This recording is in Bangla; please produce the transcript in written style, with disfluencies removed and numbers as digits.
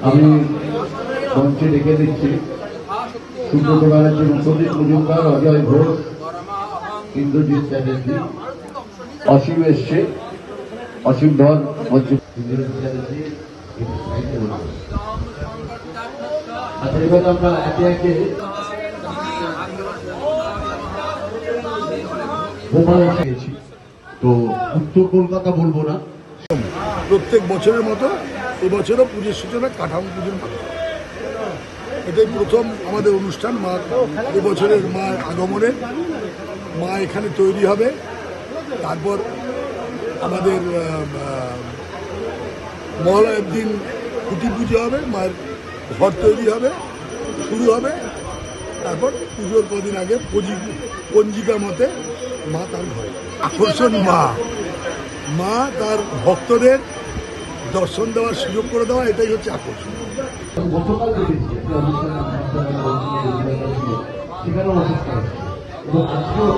আমি মঞ্চে ডেকে দিচ্ছি সুব্রত ব্যানার্জি, মুখ্যমন্ত্রী মজুমদার, অজয় ঘোষ, ইন্দ্রজিৎ চ্যাটার্জি, অসীম এসছে, অসীম ধর মঞ্চ, ইন্দ্রজিৎ চ্যাটার্জি। আচ্ছা, এবার আমরা একে একে তো উত্তর কলকাতা বলবো না, প্রত্যেক বছরের মতো এবছরও পুজোর সূচনা কাঠামো পুজোর মাধ্যমে। এটাই প্রথম আমাদের অনুষ্ঠান। মা এবছরের মা আগমনের, মা এখানে তৈরি হবে। তারপর আমাদের মহালয়ের দিন খুঁটি পুজো হবে, মায়ের ঘর তৈরি হবে, শুরু হবে। তারপর পুজোর কদিন আগে পঞ্জিকা মতে মা তার ঘরে। আকর্ষণ মা তার ভক্তদের দর্শন দেওয়ার সুযোগ করে দেওয়া, এটাই হচ্ছে আকর্ষণ। গতকাল দেখেছি একটা অনুষ্ঠান, সেখানে অনুষ্ঠান এবং আজকেও